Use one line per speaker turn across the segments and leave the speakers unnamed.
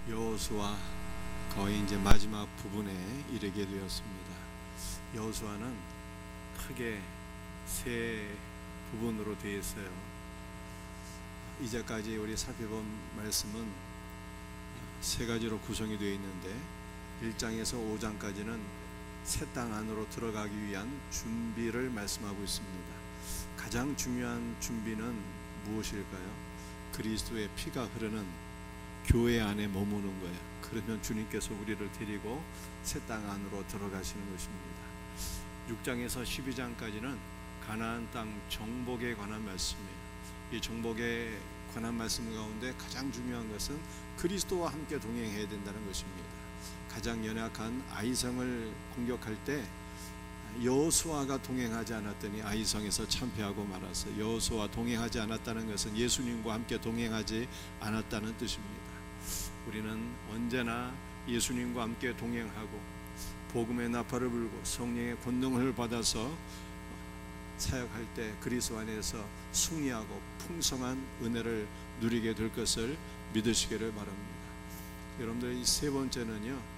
여호수아 거의 이제 마지막 부분에 이르게 되었습니다. 여호수아는 크게 세 부분으로 되어 있어요. 이제까지 우리 살펴본 말씀은 세 가지로 구성이 되어 있는데 1장에서 5장까지는 새 땅 안으로 들어가기 위한 준비를 말씀하고 있습니다. 가장 중요한 준비는 무엇일까요? 그리스도의 피가 흐르는 교회 안에 머무는 거예요. 그러면 주님께서 우리를 데리고 새 땅 안으로 들어가시는 것입니다. 6장에서 12장까지는 가나안 땅 정복에 관한 말씀이에요. 이 정복에 관한 말씀 가운데 가장 중요한 것은 그리스도와 함께 동행해야 된다는 것입니다. 가장 연약한 아이성을 공격할 때 여호수아가 동행하지 않았더니 아이성에서 참패하고 말았어요. 여호수아와 동행하지 않았다는 것은 예수님과 함께 동행하지 않았다는 뜻입니다. 우리는 언제나 예수님과 함께 동행하고 복음의 나팔을 불고 성령의 권능을 받아서 사역할 때 그리스도 안에서 승리하고 풍성한 은혜를 누리게 될 것을 믿으시기를 바랍니다. 여러분들 이 세 번째는요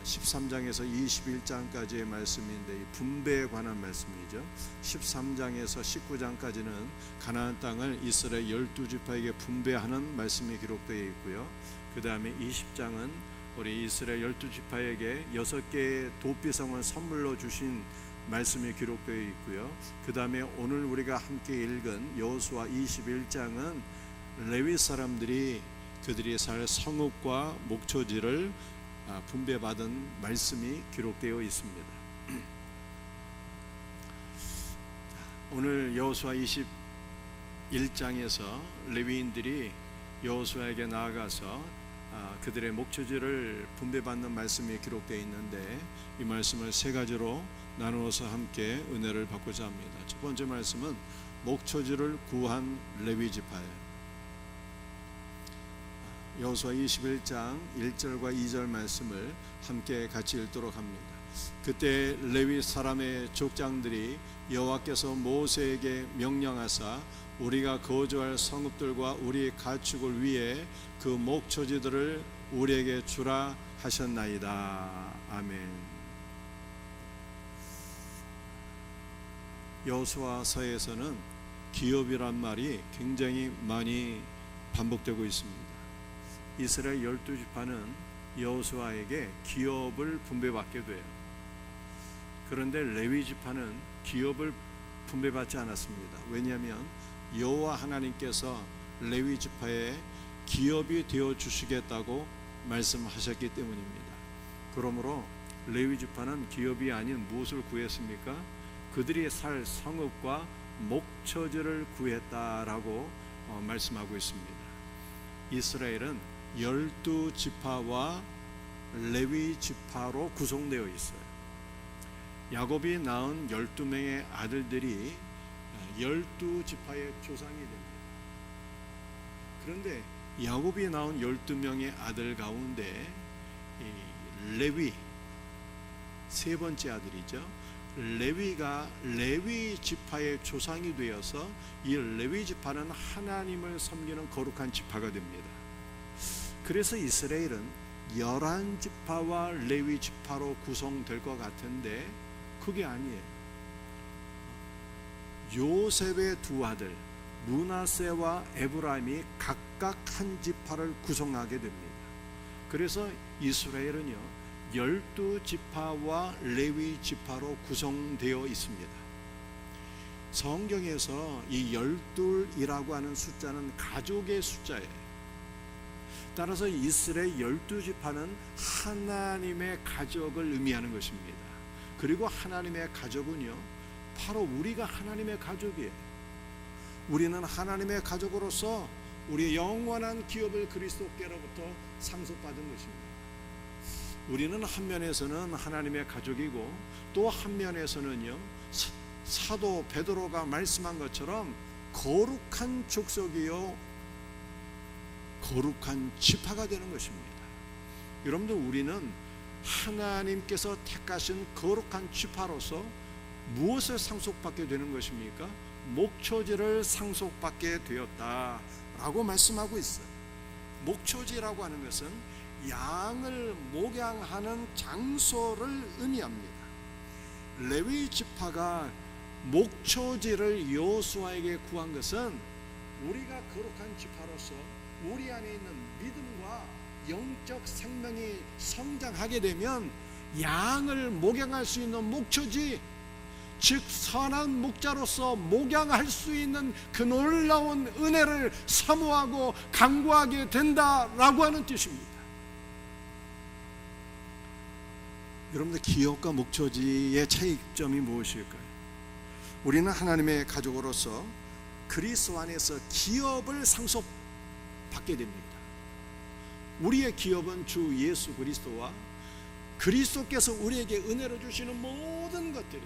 13장에서 21장까지의 말씀인데 이 분배에 관한 말씀이죠. 13장에서 19장까지는 가나안 땅을 이스라엘 12지파에게 분배하는 말씀이 기록되어 있고요. 그 다음에 20장은 우리 이스라엘 12지파에게 6개의 도피성을 선물로 주신 말씀이 기록되어 있고요. 그 다음에 오늘 우리가 함께 읽은 여호수아 21장은 레위 사람들이 그들이 살 성읍과 목초지를 분배받은 말씀이 기록되어 있습니다. 오늘 여호수아 21장에서 레위인들이 여호수아에게 나아가서 그들의 목초지를 분배받는 말씀이 기록되어 있는데 이 말씀을 세 가지로 나누어서 함께 은혜를 받고자 합니다. 첫 번째 말씀은 목초지를 구한 레위 지파예요. 여호수아 21장 1절과 2절 말씀을 함께 같이 읽도록 합니다. 그때 레위 사람의 족장들이 여호와께서 모세에게 명령하사 우리가 거주할 성읍들과 우리 가축을 위해 그 목초지들을 우리에게 주라 하셨나이다. 아멘. 여호수아서에서는 기업이란 말이 굉장히 많이 반복되고 있습니다. 이스라엘 12지파는 여호수아에게 기업을 분배받게 돼요. 그런데 레위 지파는 기업을 분배받지 않았습니다. 왜냐하면 여호와 하나님께서 레위 지파에 기업이 되어 주시겠다고 말씀하셨기 때문입니다. 그러므로 레위 지파는 기업이 아닌 무엇을 구했습니까? 그들이 살 성읍과 목초지를 구했다라고 말씀하고 있습니다. 이스라엘은 12지파와 레위 지파로 구성되어 있어요. 야곱이 낳은 12명의 아들들이 12지파의 조상이 됩니다. 그런데 야곱이 낳은 12명의 아들 가운데 레위 세 번째 아들이죠. 레위가 레위 지파의 조상이 되어서 이 레위 지파는 하나님을 섬기는 거룩한 지파가 됩니다. 그래서 이스라엘은 11지파와 레위 지파로 구성될 것 같은데 그게 아니에요. 요셉의 두 아들 므낫세와 에브라임이 각각 한 지파를 구성하게 됩니다. 그래서 이스라엘은요 12지파와 레위 지파로 구성되어 있습니다. 성경에서 이 12이라고 하는 숫자는 가족의 숫자예요. 따라서 이스라엘 12지파는 하나님의 가족을 의미하는 것입니다. 그리고 하나님의 가족은요 바로 우리가 하나님의 가족이에요. 우리는 하나님의 가족으로서 우리의 영원한 기업을 그리스도께로부터 상속받은 것입니다. 우리는 한 면에서는 하나님의 가족이고 또 한 면에서는요 사도 베드로가 말씀한 것처럼 거룩한 족속이요 거룩한 지파가 되는 것입니다. 여러분들 우리는 하나님께서 택하신 거룩한 지파로서 무엇을 상속받게 되는 것입니까? 목초지를 상속받게 되었다라고 말씀하고 있어요. 목초지라고 하는 것은 양을 목양하는 장소를 의미합니다. 레위 지파가 목초지를 여호수아에게 구한 것은 우리가 거룩한 지파로서 우리 안에 있는 믿음과 영적 생명이 성장하게 되면 양을 목양할 수 있는 목초지, 즉 선한 목자로서 목양할 수 있는 그 놀라운 은혜를 사모하고 간구하게 된다라고 하는 뜻입니다. 여러분들, 기업과 목초지의 차이점이 무엇일까요? 우리는 하나님의 가족으로서 그리스도 안에서 기업을 상속받게 됩니다. 우리의 기업은 주 예수 그리스도와 그리스도께서 우리에게 은혜를 주시는 모든 것들이,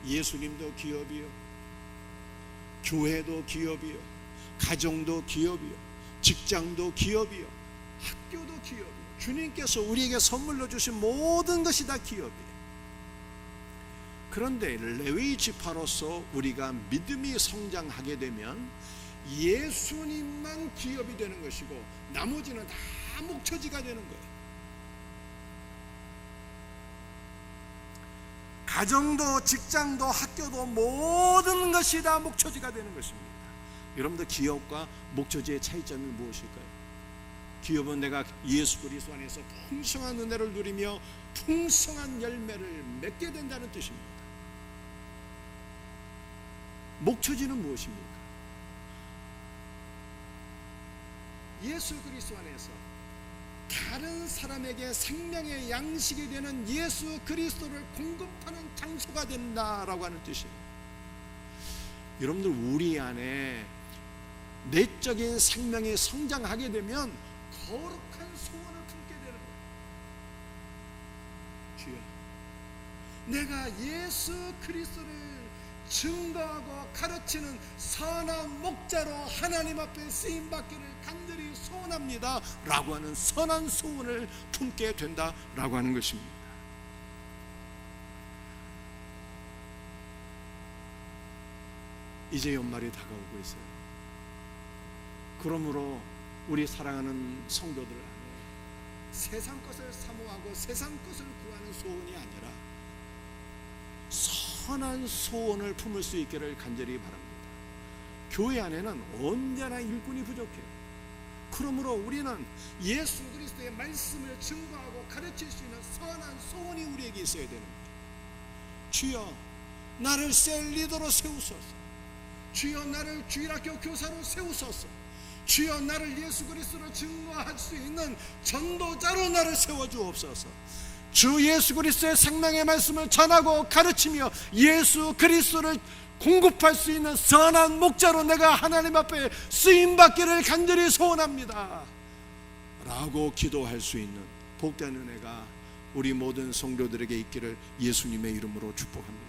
예수님도 기업이요, 교회도 기업이요, 가정도 기업이요, 직장도 기업이요, 학교도 기업이요, 주님께서 우리에게 선물로 주신 모든 것이 다 기업이에요. 그런데 레위 지파로서 우리가 믿음이 성장하게 되면 예수님만 기업이 되는 것이고 나머지는 다 목초지가 되는 거예요. 가정도 직장도 학교도 모든 것이 다 목초지가 되는 것입니다. 여러분들, 기업과 목초지의 차이점이 무엇일까요? 기업은 내가 예수 그리스도 안에서 풍성한 은혜를 누리며 풍성한 열매를 맺게 된다는 뜻입니다. 목초지는 무엇입니까? 예수 그리스도 안에서 다른 사람에게 생명의 양식이 되는 예수 그리스도를 공급하는 장소가 된다라고 하는 뜻이에요. 여러분들, 우리 안에 내적인 생명이 성장하게 되면 거룩한 소원을 품게 되는 거예요. 주여, 내가 예수 그리스도를 증거하고 가르치는 선한 목자로 하나님 앞에 쓰임받기를 간절히 소원합니다 라고 하는 선한 소원을 품게 된다라고 하는 것입니다. 이제 연말이 다가오고 있어요. 그러므로 우리 사랑하는 성도들 안에 세상 것을 사모하고 세상 것을 구하는 소원이 아니라 선한 소원을 품을 수 있기를 간절히 바랍니다. 교회 안에는 언제나 일꾼이 부족해요. 그러므로 우리는 예수 그리스도의 말씀을 증거하고 가르칠 수 있는 선한 소원이 우리에게 있어야 되는 거예요. 주여, 나를 셀 리더로 세우소서. 주여, 나를 주일학교 교사로 세우소서. 주여, 나를 예수 그리스도로 증거할 수 있는 전도자로 나를 세워주옵소서. 주 예수 그리스도의 생명의 말씀을 전하고 가르치며 예수 그리스도를 공급할 수 있는 선한 목자로 내가 하나님 앞에 쓰임받기를 간절히 소원합니다 라고 기도할 수 있는 복된 은혜가 우리 모든 성도들에게 있기를 예수님의 이름으로 축복합니다.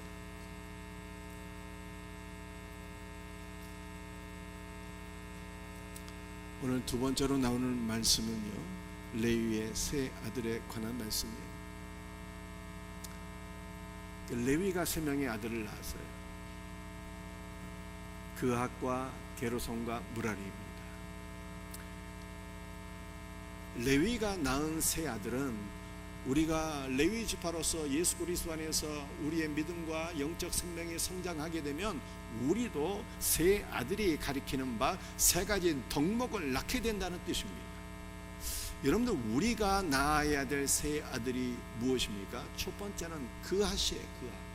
오늘 두 번째로 나오는 말씀은요, 레위의 세 아들에 관한 말씀이에요. 레위가 세 명의 아들을 낳았어요. 그핫과 게르손과 무라리입니다. 레위가 낳은 세 아들은 우리가 레위 지파로서 예수 그리스도 안에서 우리의 믿음과 영적 생명이 성장하게 되면 우리도 세 아들이 가리키는 바 세 가지 덕목을 낳게 된다는 뜻입니다. 여러분들, 우리가 낳아야 될 세 아들이 무엇입니까? 첫 번째는 그핫이에요.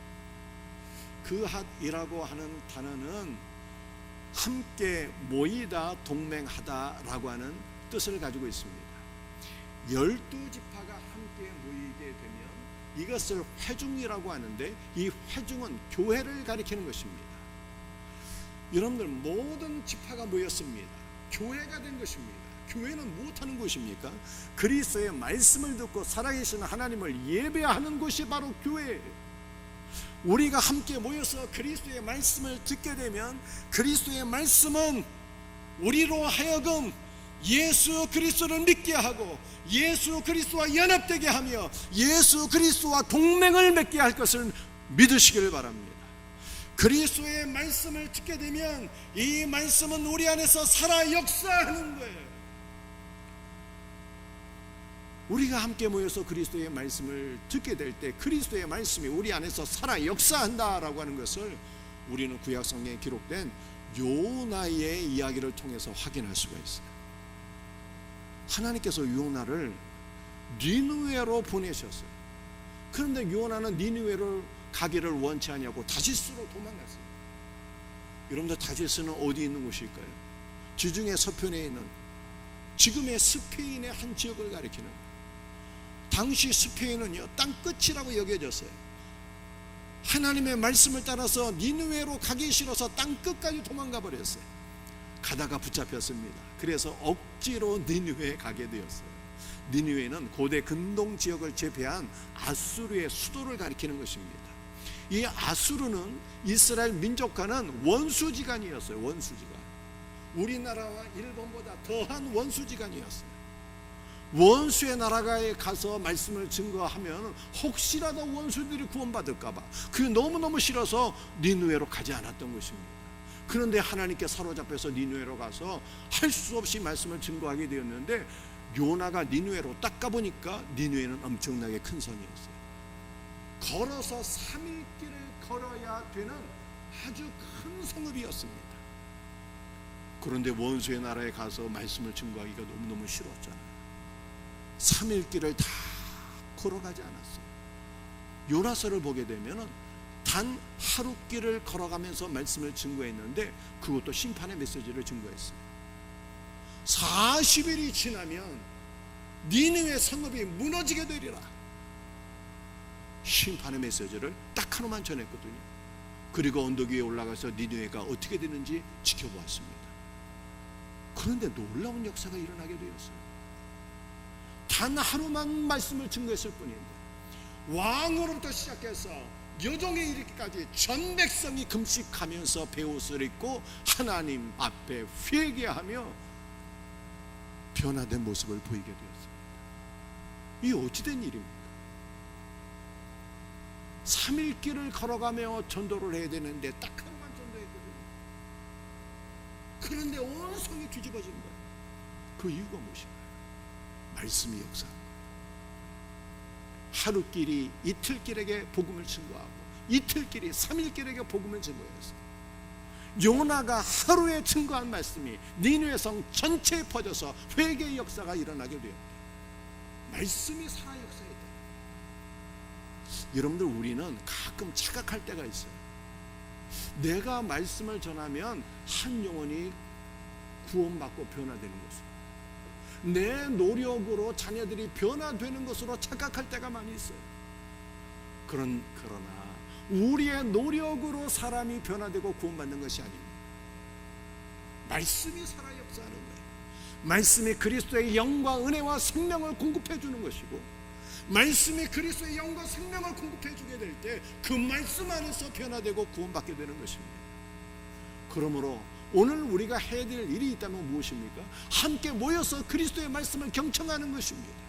그핫이라고 하는 단어는 함께 모이다, 동맹하다라고 하는 뜻을 가지고 있습니다. 12지파가 함께 모이게 되면 이것을 회중이라고 하는데, 이 회중은 교회를 가리키는 것입니다. 여러분들, 모든 지파가 모였습니다. 교회가 된 것입니다. 교회는 무엇하는 곳입니까? 그리스도의 말씀을 듣고 살아계신 하나님을 예배하는 곳이 바로 교회예요. 우리가 함께 모여서 그리스도의 말씀을 듣게 되면 그리스도의 말씀은 우리로 하여금 예수 그리스도를 믿게 하고 예수 그리스도와 연합되게 하며 예수 그리스도와 동맹을 맺게 할 것을 믿으시기를 바랍니다. 그리스도의 말씀을 듣게 되면 이 말씀은 우리 안에서 살아 역사하는 거예요. 우리가 함께 모여서 그리스도의 말씀을 듣게 될 때 그리스도의 말씀이 우리 안에서 살아 역사한다라고 하는 것을 우리는 구약 성경에 기록된 요나의 이야기를 통해서 확인할 수가 있어요. 하나님께서 요나를 니느웨로 보내셨어요. 그런데 요나는 니느웨로 가기를 원치 않냐고 다시스로 도망갔어요. 여러분들 다시스는 어디 있는 곳일까요? 지중해 서편에 있는 지금의 스페인의 한 지역을 가리키는, 당시 스페인은요 땅끝이라고 여겨졌어요. 하나님의 말씀을 따라서 니느웨로 가기 싫어서 땅끝까지 도망가 버렸어요. 가다가 붙잡혔습니다. 그래서 억지로 니느웨에 가게 되었어요. 니느웨는 고대 근동 지역을 제패한 아수르의 수도를 가리키는 것입니다. 이 아수르는 이스라엘 민족과는 원수지간이었어요. 원수지간. 우리나라와 일본보다 더한 원수지간이었어요. 원수의 나라에 가서 말씀을 증거하면 혹시라도 원수들이 구원받을까봐 그게 너무너무 싫어서 니느웨로 가지 않았던 것입니다. 그런데 하나님께 사로잡혀서 니느웨로 가서 할 수 없이 말씀을 증거하게 되었는데, 요나가 니느웨로 딱 가보니까 니느웨는 엄청나게 큰 성이었어요. 걸어서 3일 길을 걸어야 되는 아주 큰 성읍이었습니다. 그런데 원수의 나라에 가서 말씀을 증거하기가 너무너무 싫었잖아요. 3일 길을 다 걸어가지 않았어요. 요나서를 보게 되면 단 하루 길을 걸어가면서 말씀을 증거했는데 그것도 심판의 메시지를 증거했어요. 40일이 지나면 니느웨 성읍이 무너지게 되리라. 심판의 메시지를 딱 하루만 전했거든요. 그리고 언덕 위에 올라가서 니느웨가 어떻게 되는지 지켜보았습니다. 그런데 놀라운 역사가 일어나게 되었어요. 단 하루만 말씀을 증거했을 뿐인데 왕으로부터 시작해서 여종에 이르기까지 전 백성이 금식하면서 베옷을 입고 하나님 앞에 회개하며 변화된 모습을 보이게 되었습니다. 이 어찌된 일입니까? 3일 길을 걸어가며 전도를 해야 되는데 딱 하루만 전도했거든요. 그런데 온 성이 뒤집어진 거예요. 그 이유가 무엇인가요? 말씀이 역사한 거예요. 하루끼리 이틀길에게 복음을 증거하고 이틀길이 3일길에게 복음을 증거했어요. 요나가 하루에 증거한 말씀이 니느웨 성 전체에 퍼져서 회개의 역사가 일어나게 되었대요. 말씀이 살아 역사했다. 여러분들, 우리는 가끔 착각할 때가 있어요. 내가 말씀을 전하면 한 영혼이 구원받고 변화되는 것을, 내 노력으로 자녀들이 변화되는 것으로 착각할 때가 많이 있어요. 그러나 우리의 노력으로 사람이 변화되고 구원받는 것이 아닙니다. 말씀이 살아 역사하는 거예요. 말씀이 그리스도의 영과 은혜와 생명을 공급해 주는 것이고, 말씀이 그리스도의 영과 생명을 공급해 주게 될 때 그 말씀 안에서 변화되고 구원받게 되는 것입니다. 그러므로 오늘 우리가 해야 될 일이 있다면 무엇입니까? 함께 모여서 그리스도의 말씀을 경청하는 것입니다.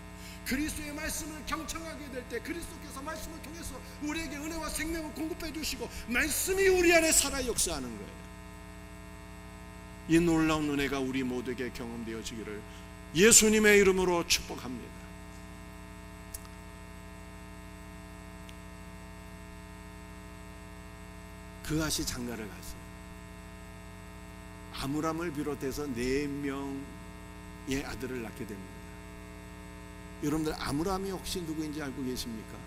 그리스도의 말씀을 경청하게 될 때 그리스도께서 말씀을 통해서 우리에게 은혜와 생명을 공급해 주시고 말씀이 우리 안에 살아 역사하는 거예요. 이 놀라운 은혜가 우리 모두에게 경험되어지기를 예수님의 이름으로 축복합니다. 그앗이 장가를 갔어요. 아므람을 비롯해서 4명의 아들을 낳게 됩니다. 여러분들, 아므람이 혹시 누구인지 알고 계십니까?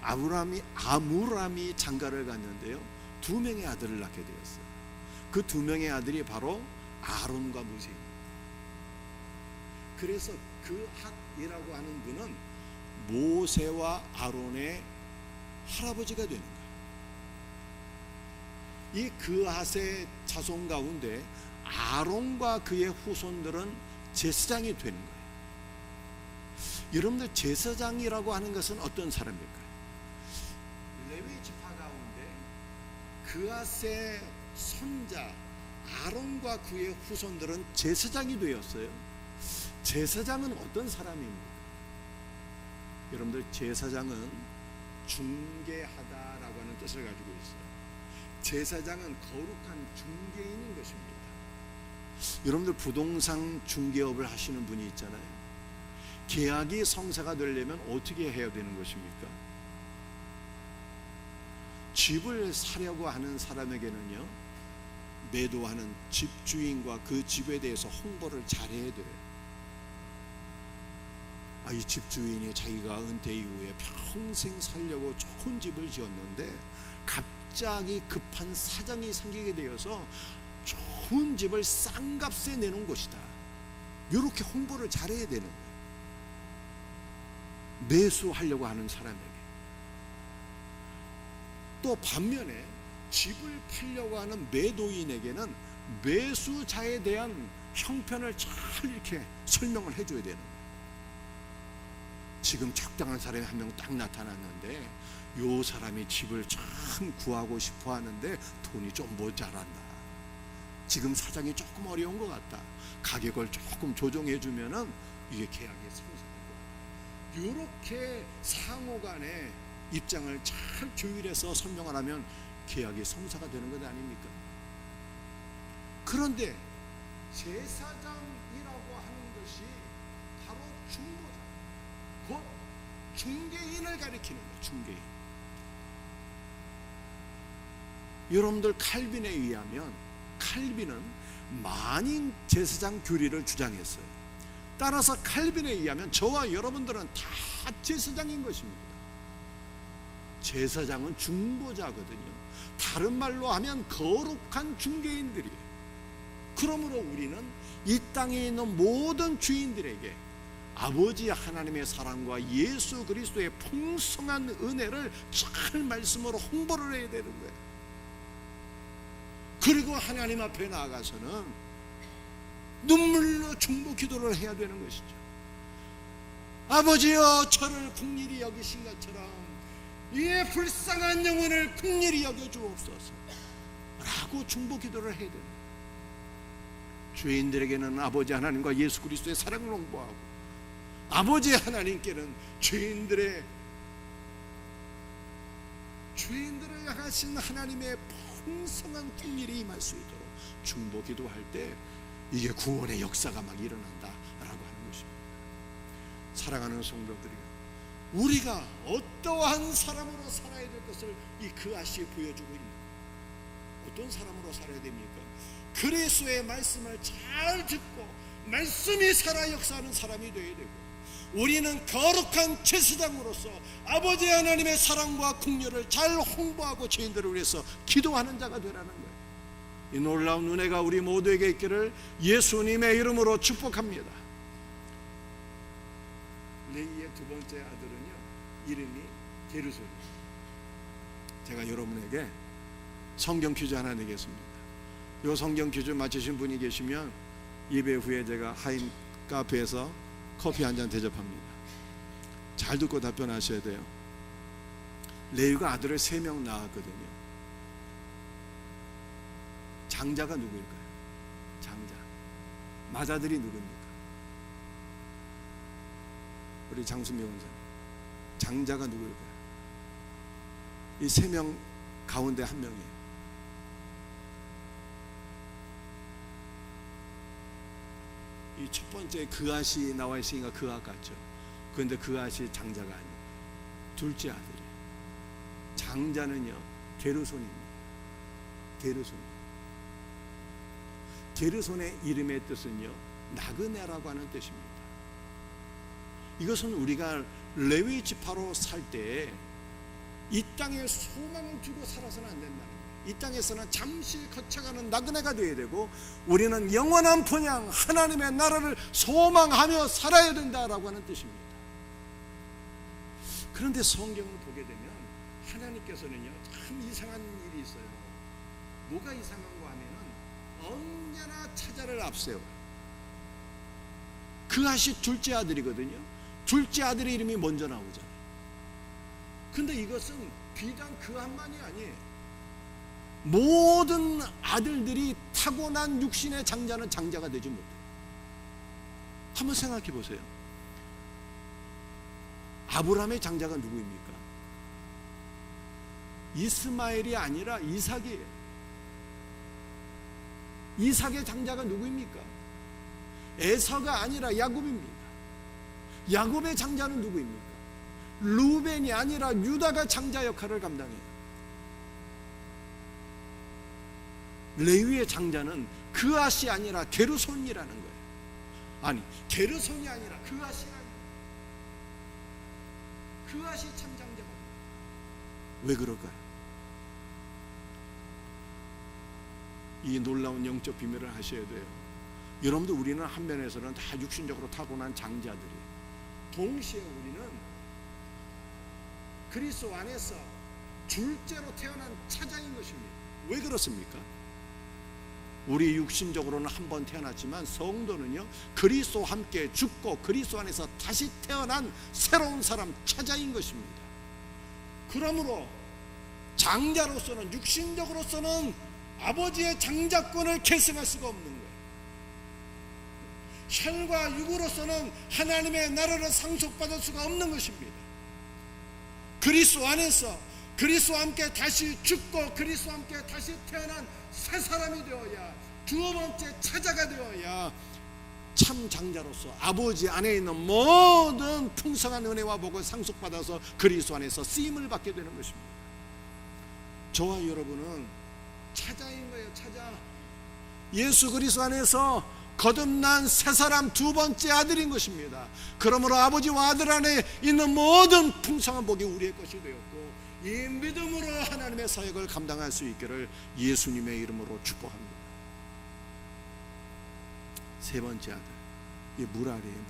아므람이 장가를 갔는데요, 2명의 아들을 낳게 되었어요. 그 2명의 아들이 바로 아론과 모세입니다. 그래서 그핫이라고 하는 분은 모세와 아론의 할아버지가 되는 거예요. 이 그핫의 자손 가운데 아론과 그의 후손들은 제사장이 되는 거예요. 여러분들, 제사장이라고 하는 것은 어떤 사람일까요? 레위 지파 가운데 그핫의 손자 아론과 그의 후손들은 제사장이 되었어요. 제사장은 어떤 사람입니까? 여러분들, 제사장은 중개하다라고 하는 뜻을 가지고 있어요. 제사장은 거룩한 중개인인 것입니다. 여러분들, 부동산 중개업을 하시는 분이 있잖아요. 계약이 성사가 되려면 어떻게 해야 되는 것입니까? 집을 사려고 하는 사람에게는요, 매도하는 집주인과 그 집에 대해서 홍보를 잘해야 돼요. 이 집주인이 자기가 은퇴 이후에 평생 살려고 좋은 집을 지었는데 갑자기 급한 사정이 생기게 되어서 좋은 집을 싼 값에 내놓은 것이다. 이렇게 홍보를 잘해야 되는 거예요. 매수하려고 하는 사람에게. 또 반면에 집을 팔려고 하는 매도인에게는 매수자에 대한 형편을 잘 이렇게 설명을 해줘야 되는 거예요. 지금 적당한 사람이 한 명 딱 나타났는데 요 사람이 집을 참 구하고 싶어 하는데 돈이 좀 모자란다. 지금 사정이 조금 어려운 것 같다. 가격을 조금 조정해 주면은 이게 계약이 성사되고, 이렇게 상호간의 입장을 잘 조율해서 설명을 하면 계약이 성사가 되는 것 아닙니까? 그런데 제사장이라고 하는 것이 바로 중보자, 곧 중개인을 가리키는 거예요. 중개인. 여러분들 칼빈에 의하면 칼빈은 만인 제사장 규리를 주장했어요. 따라서 칼빈에 의하면 저와 여러분들은 다 제사장인 것입니다. 제사장은 중보자거든요. 다른 말로 하면 거룩한 중개인들이에요. 그러므로 우리는 이 땅에 있는 모든 주인들에게 아버지 하나님의 사랑과 예수 그리스도의 풍성한 은혜를 잘 말씀으로 홍보를 해야 되는 거예요. 그리고 하나님 앞에 나아가서는 눈물로 중보 기도를 해야 되는 것이죠. 아버지여, 저를 긍휼히 여기신 것처럼 이 불쌍한 영혼을 긍휼히 여겨주옵소서 라고 중보 기도를 해야 됩니다. 죄인들에게는 아버지 하나님과 예수 그리스도의 사랑을 홍보하고, 아버지 하나님께는 죄인들을 향하신 하나님의 풍성한 긍휼이 임할 수 있도록 중보 기도할 때 이게 구원의 역사가 막 일어난다라고 하는 것입니다. 사랑하는 성도들이요, 우리가 어떠한 사람으로 살아야 될 것을 이 그아시에 보여주고 있는, 어떤 사람으로 살아야 됩니까? 그리스도의 말씀을 잘 듣고 말씀이 살아 역사하는 사람이 되어야 되고, 우리는 거룩한 제사장으로서 아버지 하나님의 사랑과 긍휼을 잘 홍보하고 죄인들을 위해서 기도하는 자가 되라는 거예요. 이 놀라운 은혜가 우리 모두에게 있기를 예수님의 이름으로 축복합니다. 레이의 두 번째 아들은요, 이름이 게르손이에요. 제가 여러분에게 성경 퀴즈 하나 내겠습니다. 이 성경 퀴즈 맞히신 분이 계시면 예배 후에 제가 하임 카페에서 커피 한 잔 대접합니다. 잘 듣고 답변하셔야 돼요. 레위가 아들을 3명 낳았거든요. 장자가 누구일까요? 장자. 맏아들이 누굽니까? 우리 장순미 원사님. 장자가 누구일까요? 이 3명 가운데 한 명이에요. 이 첫 번째 그앗이 나와 있으니까 그앗 같죠. 그런데 그앗이 장자가 아니에요. 둘째 아들이에요. 장자는요, 게르손입니다. 게르손. 게르손의 이름의 뜻은요, 나그네라고 하는 뜻입니다. 이것은 우리가 레위 지파로 살 때 이 땅에 소망을 두고 살아서는 안 된다는 거예요. 이 땅에서는 잠시 거쳐가는 나그네가 되어야 되고, 우리는 영원한 본향 하나님의 나라를 소망하며 살아야 된다라고 하는 뜻입니다. 그런데 성경을 보게 되면 하나님께서는요, 참 이상한 일이 있어요. 뭐가 이상한가 하면은 언제나 차자를 앞세워요. 그앗이 둘째 아들이거든요. 둘째 아들의 이름이 먼저 나오잖아요. 근데 이것은 비단 그앗만이 아니에요. 모든 아들들이 타고난 육신의 장자는 장자가 되지 못해요. 한번 생각해 보세요. 아브라함의 장자가 누구입니까? 이스마엘이 아니라 이삭이에요. 이삭의 장자가 누구입니까? 에서가 아니라 야곱입니다. 야곱의 장자는 누구입니까? 루벤이 아니라 유다가 장자 역할을 감당해요. 레위의 장자는 그앗이 아니라 게르손이라는 거예요. 아니, 게르손이 아니라 그앗이라는 거예요. 그앗이 참 장자가. 왜 그럴까요? 이 놀라운 영적 비밀을 하셔야 돼요. 여러분들, 우리는 한 면에서는 다 육신적으로 타고난 장자들이에요. 동시에 우리는 그리스도 안에서 둘째로 태어난 차자인 것입니다. 왜 그렇습니까? 우리 육신적으로는 한 번 태어났지만 성도는요, 그리스도와 함께 죽고 그리스도 안에서 다시 태어난 새로운 사람, 차자인 것입니다. 그러므로 장자로서는, 육신적으로서는 아버지의 장자권을 계승할 수가 없는 거예요. 혈과 육으로서는 하나님의 나라를 상속받을 수가 없는 것입니다. 그리스도 안에서 그리스도와 함께 다시 죽고 그리스도와 함께 다시 태어난 새 사람이 되어야, 두 번째 차자가 되어야 참 장자로서 아버지 안에 있는 모든 풍성한 은혜와 복을 상속받아서 그리스도 안에서 쓰임을 받게 되는 것입니다. 저와 여러분은 차자인 거예요. 차자. 예수 그리스도 안에서 거듭난 새 사람, 두 번째 아들인 것입니다. 그러므로 아버지와 아들 안에 있는 모든 풍성한 복이 우리의 것이 되었고, 이 믿음으로 하나님의 사역을 감당할 수 있기를 예수님의 이름으로 축복합니다. 세 번째 아들, 이 무라리예요.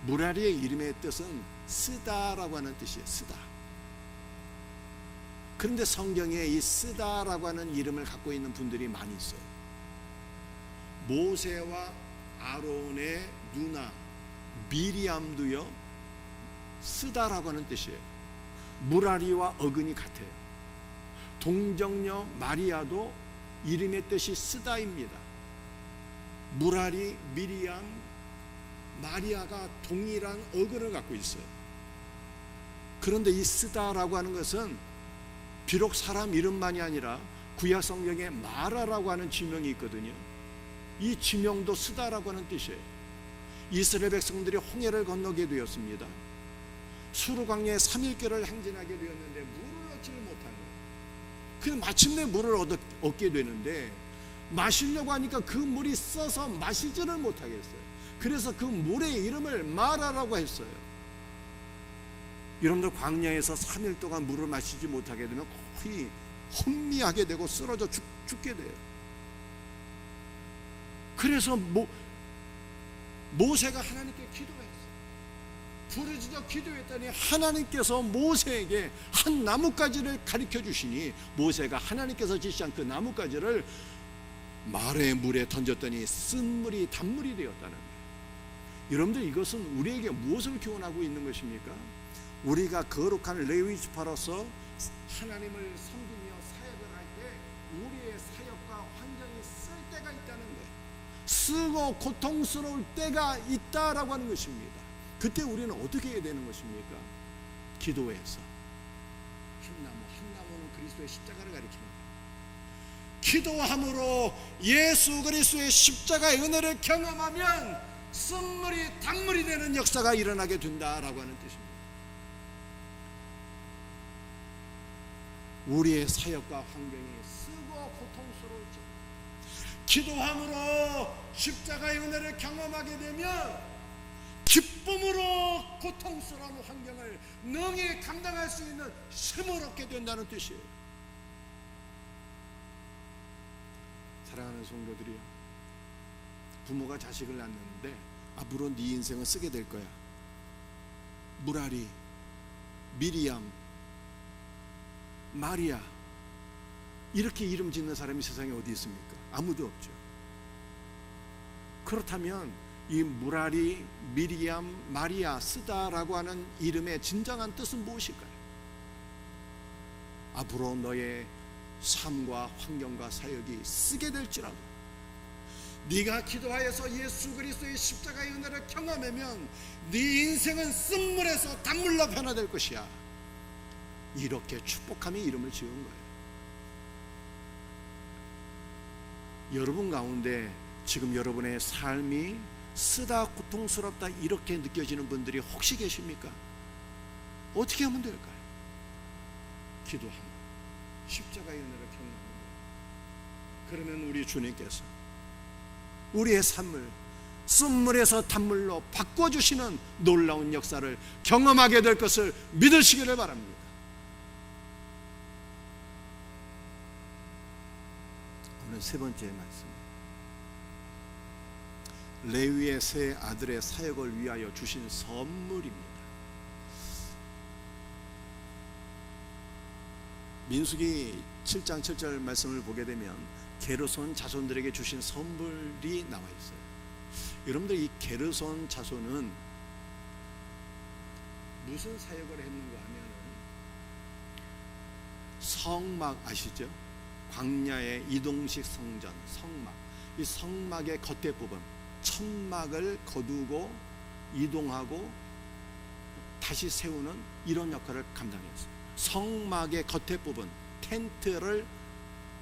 무라리의 이름의 뜻은 쓰다라고 하는 뜻이에요. 쓰다. 그런데 성경에 이 쓰다라고 하는 이름을 갖고 있는 분들이 많이 있어요. 모세와 아론의 누나 미리암도요, 쓰다라고 하는 뜻이에요. 무라리와 어근이 같아요. 동정녀 마리아도 이름의 뜻이 쓰다입니다. 무라리, 미리암, 마리아가 동일한 어근을 갖고 있어요. 그런데 이 쓰다라고 하는 것은 비록 사람 이름만이 아니라 구약 성경에 마라라고 하는 지명이 있거든요. 이 지명도 쓰다라고 하는 뜻이에요. 이스라엘 백성들이 홍해를 건너게 되었습니다. 수르 광야에 3일길을 행진하게 되었는데 물을 얻지를 못한 거예요. 그래서 마침내 물을 얻게 되는데, 마시려고 하니까 그 물이 써서 마시지를 못하겠어요. 그래서 그 물의 이름을 마라라고 했어요. 여러분들, 광야에서 3일 동안 물을 마시지 못하게 되면 거의 혼미하게 되고 쓰러져 죽게 돼요. 그래서 모세가 하나님께 기도했어요. 부르짖어 기도했더니 하나님께서 모세에게 한 나뭇가지를 가르쳐 주시니, 모세가 하나님께서 지시한 그 나뭇가지를 마라의 물에 던졌더니 쓴물이 단물이 되었다는 거예요. 여러분들, 이것은 우리에게 무엇을 교훈하고 있는 것입니까? 우리가 거룩한 레위 지파로서 하나님을 섬기며 사역을 할 때 우리의 사역과 환경이 쓸 때가 있다는 거예요. 쓰고 고통스러울 때가 있다라고 하는 것입니다. 그때 우리는 어떻게 해야 되는 것입니까? 기도해서. 한 나무는 그리스도의 십자가를 가리킵니다. 기도함으로 예수 그리스도의 십자가의 은혜를 경험하면 쓴물이 단물이 되는 역사가 일어나게 된다라고 하는 뜻입니다. 우리의 사역과 환경이 쓰고 고통스러울지, 기도함으로 십자가의 은혜를 경험하게 되면 기쁨으로 고통스러운 환경을 능히 감당할 수 있는 힘을 얻게 된다는 뜻이에요. 사랑하는 성도들이요, 부모가 자식을 낳는데 앞으로 네 인생을 쓰게 될 거야. 무라리, 미리암, 마리아, 이렇게 이름 짓는 사람이 세상에 어디 있습니까? 아무도 없죠. 그렇다면 이 무라리, 미리암, 마리아, 쓰다라고 하는 이름의 진정한 뜻은 무엇일까요? 앞으로 너의 삶과 환경과 사역이 쓰게 될지라도 네가 기도하여서 예수 그리스도의 십자가의 은혜를 경험하면 네 인생은 쓴물에서 단물로 변화될 것이야. 이렇게 축복함의 이름을 지은 거예요. 여러분 가운데 지금 여러분의 삶이 쓰다 고통스럽다 이렇게 느껴지는 분들이 혹시 계십니까? 어떻게 하면 될까요? 기도하면, 십자가의 은혜를 경험합니다. 그러면 우리 주님께서 우리의 삶을 쓴물에서 단물로 바꿔주시는 놀라운 역사를 경험하게 될 것을 믿으시기를 바랍니다. 오늘 세 번째 말씀, 레위의 세 아들의 사역을 위하여 주신 선물입니다. 민수기 7장 7절 말씀을 보게 되면 게르손 자손들에게 주신 선물이 나와 있어요. 여러분들, 이 게르손 자손은 무슨 사역을 했는가 하면 성막 아시죠? 광야의 이동식 성전, 성막. 이 성막의 겉에 부분, 천막을 거두고 이동하고 다시 세우는 이런 역할을 감당했어요. 성막의 겉에 부분, 텐트를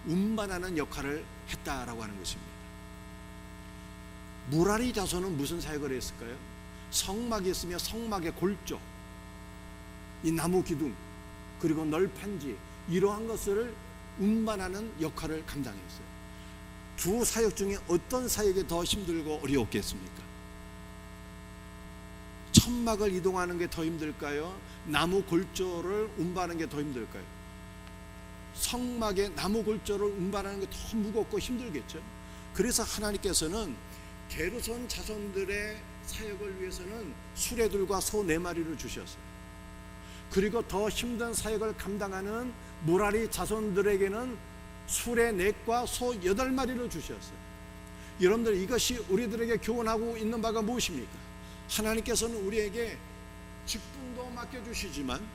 운반하는 역할을 했다라고 하는 것입니다. 무라리 자손은 무슨 사역을 했을까요? 성막이 있으며 성막의 골조, 이 나무 기둥, 그리고 널판지, 이러한 것을 운반하는 역할을 감당했어요. 두 사역 중에 어떤 사역이 더 힘들고 어려웠겠습니까? 천막을 이동하는 게 더 힘들까요? 나무 골조를 운반하는 게 더 힘들까요? 성막에 나무 골조를 운반하는 게 더 무겁고 힘들겠죠. 그래서 하나님께서는 게르손 자손들의 사역을 위해서는 수레들과 소 4마리를 주셨어요. 그리고 더 힘든 사역을 감당하는 무라리 자손들에게는 수레 4과 소 8마리를 주셨어요. 여러분들, 이것이 우리들에게 교훈하고 있는 바가 무엇입니까? 하나님께서는 우리에게 직분도 맡겨주시지만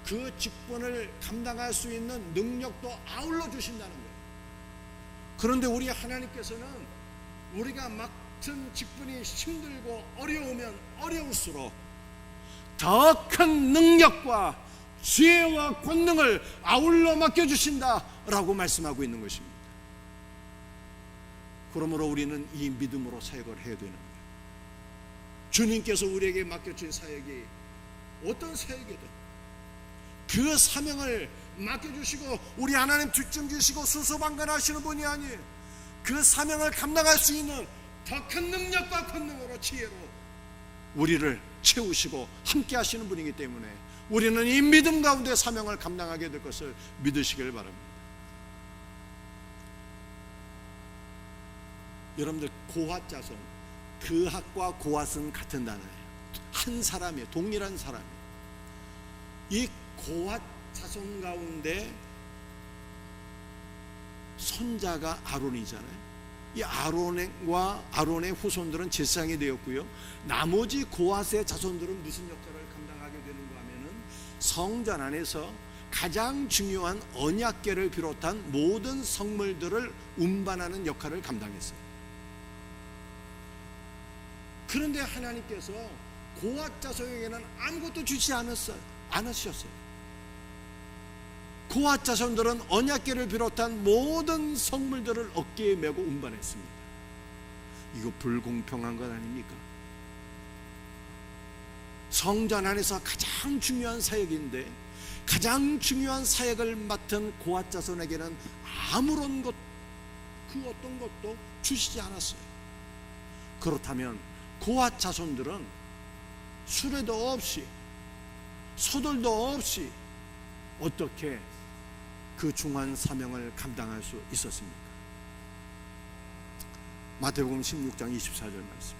그 직분을 감당할 수 있는 능력도 아울러 주신다는 거예요. 그런데 우리 하나님께서는 우리가 맡은 직분이 힘들고 어려우면 어려울수록 더 큰 능력과 지혜와 권능을 아울러 맡겨주신다라고 말씀하고 있는 것입니다. 그러므로 우리는 이 믿음으로 사역을 해야 되는 거예요. 주님께서 우리에게 맡겨진 사역이 어떤 사역이든 그 사명을 맡겨주시고 우리 하나님 뒷짐지시고 수수방관하시는 분이 아니에요. 그 사명을 감당할 수 있는 더 큰 능력과 권능으로, 지혜로 우리를 채우시고 함께 하시는 분이기 때문에 우리는 이 믿음 가운데 사명을 감당하게 될 것을 믿으시길 바랍니다. 여러분들, 고핫 자손, 그핫과 고핫은 같은 단어예요. 한 사람이에요. 동일한 사람이에요. 이 고핫 자손 가운데 손자가 아론이잖아요. 이 아론과 아론의 후손들은 제사장이 되었고요. 나머지 고핫의 자손들은 무슨 역할을 감당하게 되는가 하면은 성전 안에서 가장 중요한 언약궤를 비롯한 모든 성물들을 운반하는 역할을 감당했어요. 그런데 하나님께서 고핫 자손에게는 아무것도 주지 않으셨어요. 고핫 자손들은 언약궤를 비롯한 모든 성물들을 어깨에 메고 운반했습니다. 이거 불공평한 것 아닙니까? 성전 안에서 가장 중요한 사역인데 가장 중요한 사역을 맡은 고핫 자손에게는 아무런 것, 그 어떤 것도 주시지 않았어요. 그렇다면 고핫 자손들은 수레도 없이 소들도 없이 어떻게 그 중한 사명을 감당할 수 있었습니까? 마태복음 16장 24절 말씀,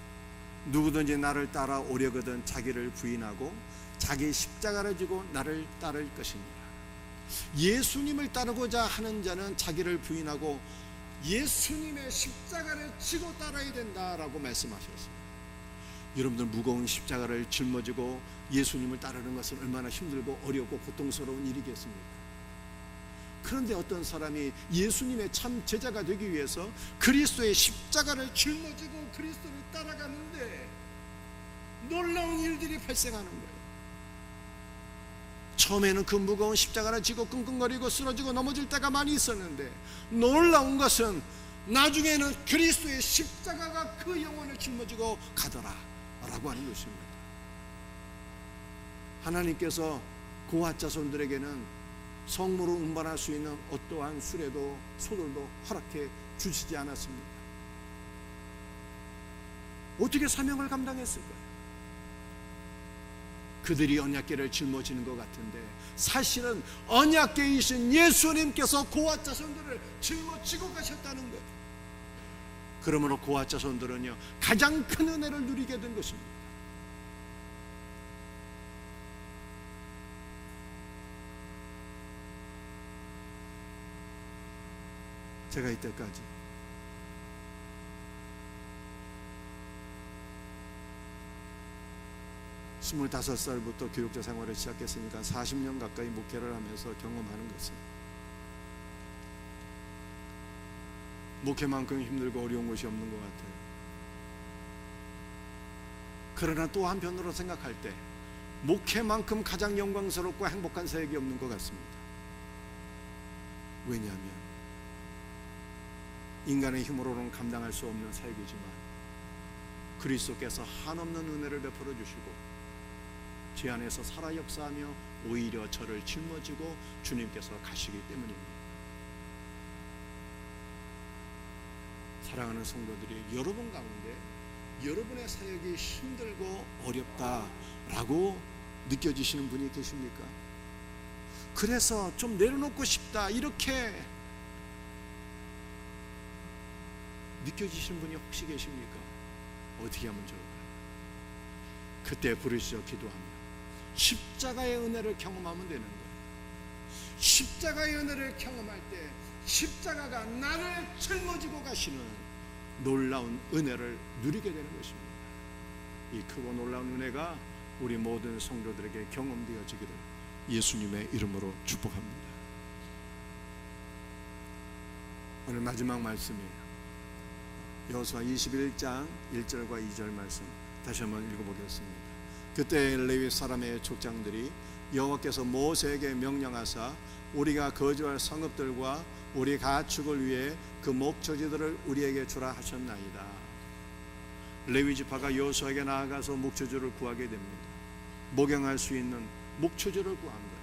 누구든지 나를 따라 오려거든 자기를 부인하고 자기 십자가를 지고 나를 따를 것이니라. 예수님을 따르고자 하는 자는 자기를 부인하고 예수님의 십자가를 지고 따라야 된다라고 말씀하셨습니다. 여러분들, 무거운 십자가를 짊어지고 예수님을 따르는 것은 얼마나 힘들고 어렵고 고통스러운 일이겠습니까? 그런데 어떤 사람이 예수님의 참 제자가 되기 위해서 그리스도의 십자가를 짊어지고 그리스도를 따라가는데 놀라운 일들이 발생하는 거예요. 처음에는 그 무거운 십자가를 지고 끙끙거리고 쓰러지고 넘어질 때가 많이 있었는데 놀라운 것은 나중에는 그리스도의 십자가가 그 영혼을 짊어지고 가더라 라고 하는 것입니다. 하나님께서 고아 자손들에게는 성물을 운반할 수 있는 어떠한 수레도 소들도 허락해 주시지 않았습니다. 어떻게 사명을 감당했을까요? 그들이 언약궤를 짊어지는 것 같은데 사실은 언약궤이신 예수님께서 고아 자손들을 짊어지고 가셨다는 거예요. 그러므로 고아 자손들은요 가장 큰 은혜를 누리게 된 것입니다. 제가 이때까지 스물다섯 살부터 교육자 생활을 시작했으니까 40년 가까이 목회를 하면서 경험하는 것은 목회만큼 힘들고 어려운 것이 없는 것 같아요. 그러나 또 한편으로 생각할 때 목회만큼 가장 영광스럽고 행복한 사역이 없는 것 같습니다. 왜냐하면 인간의 힘으로는 감당할 수 없는 사역이지만 그리스도께서 한없는 은혜를 베풀어 주시고 제 안에서 살아 역사하며 오히려 저를 짊어지고 주님께서 가시기 때문입니다. 사랑하는 성도들이, 여러분 가운데 여러분의 사역이 힘들고 어렵다라고 느껴지시는 분이 계십니까? 그래서 좀 내려놓고 싶다 이렇게 느껴지시는 분이 혹시 계십니까? 어떻게 하면 좋을까요? 그때 부르시죠. 기도하며 십자가의 은혜를 경험하면 되는 거예요. 십자가의 은혜를 경험할 때 십자가가 나를 짊어지고 가시는 놀라운 은혜를 누리게 되는 것입니다. 이 크고 놀라운 은혜가 우리 모든 성도들에게 경험되어지기를 예수님의 이름으로 축복합니다. 오늘 마지막 말씀이에요. 여호수아 21장 1절과 2절 말씀 다시 한번 읽어보겠습니다. 그때 레위 사람의 족장들이 여호와께서 모세에게 명령하사 우리가 거주할 성읍들과 우리 가축을 위해 그 목초지들을 우리에게 주라 하셨나이다. 레위 지파가 여호수아에게 나아가서 목초지를 구하게 됩니다. 목양할 수 있는 목초지를 구한 거예요.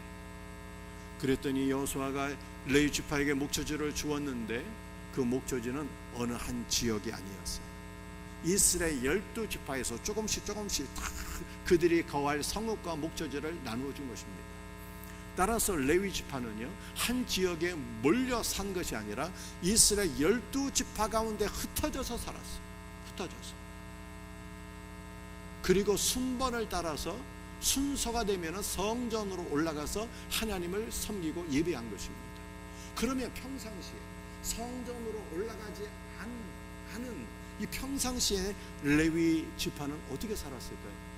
그랬더니 여호수아가 레위 지파에게 목초지를 주었는데 그 목초지는 어느 한 지역이 아니었어요. 이스라엘 12지파에서 조금씩 다 그들이 거할 성읍과 목초지를 나누어 준 것입니다. 따라서 레위 지파는요 한 지역에 몰려 산 것이 아니라 이스라엘 12지파 가운데 흩어져서 살았어요. 흩어져서. 그리고 순번을 따라서 순서가 되면 성전으로 올라가서 하나님을 섬기고 예배한 것입니다. 그러면 평상시에 성전으로 올라가지 않은 이 평상시에 레위 지파는 어떻게 살았을까요?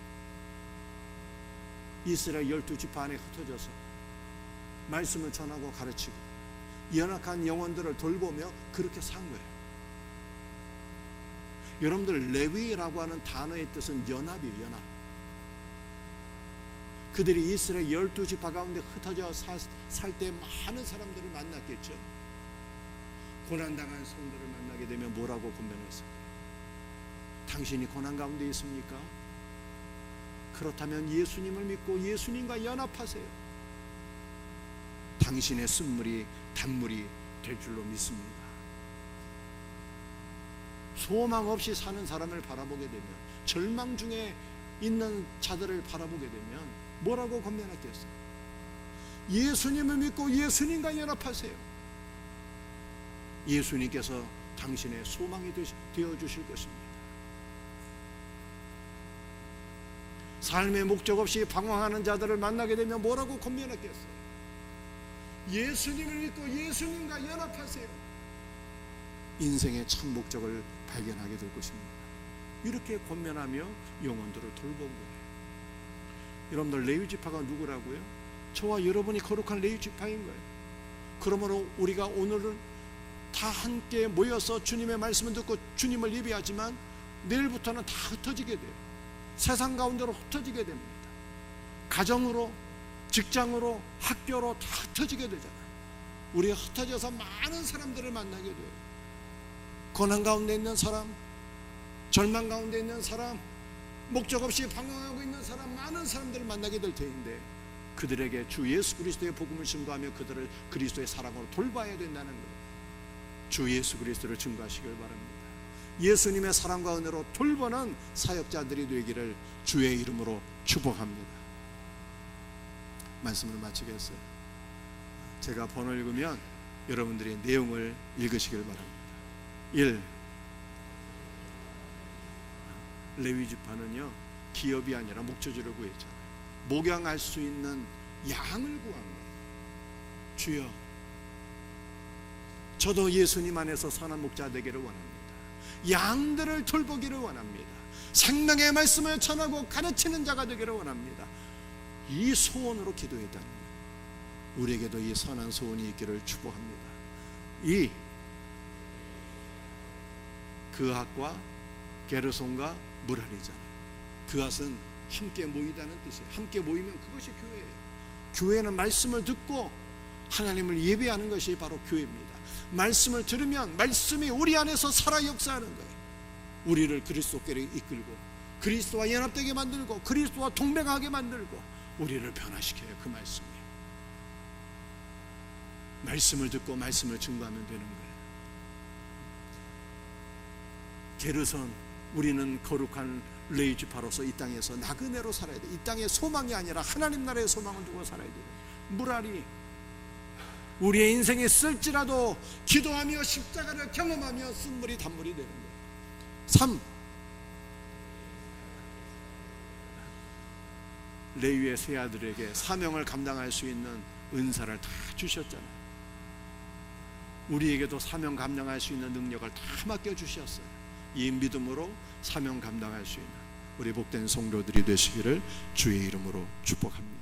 이스라엘 12지파 안에 흩어져서 말씀을 전하고 가르치고 연약한 영혼들을 돌보며 그렇게 산 거예요. 여러분들, 레위라고 하는 단어의 뜻은 연합이에요. 연합. 그들이 이스라엘 12지파 가운데 흩어져 살 때 많은 사람들을 만났겠죠. 고난당한 성도를 만나게 되면 뭐라고 권면했을까요? 당신이 고난 가운데 있습니까? 그렇다면 예수님을 믿고 예수님과 연합하세요. 당신의 쓴물이 단물이 될 줄로 믿습니다. 소망 없이 사는 사람을 바라보게 되면, 절망 중에 있는 자들을 바라보게 되면 뭐라고 권면하겠어요? 예수님을 믿고 예수님과 연합하세요. 예수님께서 당신의 소망이 되어 주실 것입니다. 삶의 목적 없이 방황하는 자들을 만나게 되면 뭐라고 권면하겠어요? 예수님을 믿고 예수님과 연합하세요. 인생의 참 목적을 발견하게 될 것입니다. 이렇게 권면하며 영혼들을 돌본 거예요. 여러분들, 레위 지파가 누구라고요? 저와 여러분이 거룩한 레위 지파인 거예요. 그러므로 우리가 오늘은 다 함께 모여서 주님의 말씀을 듣고 주님을 예배하지만 내일부터는 다 흩어지게 돼요. 세상 가운데로 흩어지게 됩니다. 가정으로, 직장으로, 학교로 다 흩어지게 되잖아요. 우리가 흩어져서 많은 사람들을 만나게 돼요. 고난 가운데 있는 사람, 절망 가운데 있는 사람, 목적 없이 방황하고 있는 사람, 많은 사람들을 만나게 될 터인데 그들에게 주 예수 그리스도의 복음을 증거하며 그들을 그리스도의 사랑으로 돌봐야 된다는 것, 주 예수 그리스도를 증거하시길 바랍니다. 예수님의 사랑과 은혜로 돌보는 사역자들이 되기를 주의 이름으로 축복합니다. 말씀을 마치겠어요. 제가 번호 읽으면 여러분들이 내용을 읽으시길 바랍니다. 1. 레위지파는요 기업이 아니라 목초지를 구했잖아요. 목양할 수 있는 양을 구한 거예요. 주여, 저도 예수님 안에서 선한 목자 되기를 원합니다. 양들을 돌보기를 원합니다. 생명의 말씀을 전하고 가르치는 자가 되기를 원합니다. 이 소원으로 기도했다는 거예요. 우리에게도 이 선한 소원이 있기를 축복합니다. 2. 그핫과 게르손과 무랄이잖아요. 그핫은 함께 모이다는 뜻이에요. 함께 모이면 그것이 교회예요. 교회는 말씀을 듣고 하나님을 예배하는 것이 바로 교회입니다. 말씀을 들으면 말씀이 우리 안에서 살아 역사하는 거예요. 우리를 그리스도께로 이끌고 그리스도와 연합되게 만들고 그리스도와 동맹하게 만들고 우리를 변화시켜요. 그 말씀이. 말씀을 듣고 말씀을 증거하면 되는 거예요. 게르손, 우리는 거룩한 레위지파로서 이 땅에서 나그네로 살아야 돼. 이 땅의 소망이 아니라 하나님 나라의 소망을 두고 살아야 돼. 무랄이, 우리의 인생에 쓸지라도 기도하며 십자가를 경험하며 쓴물이 단물이 되는 거예요. 3. 레위의 세 아들에게 사명을 감당할 수 있는 은사를 다 주셨잖아요. 우리에게도 사명 감당할 수 있는 능력을 다 맡겨주셨어요. 이 믿음으로 사명 감당할 수 있는 우리 복된 성도들이 되시기를 주의 이름으로 축복합니다.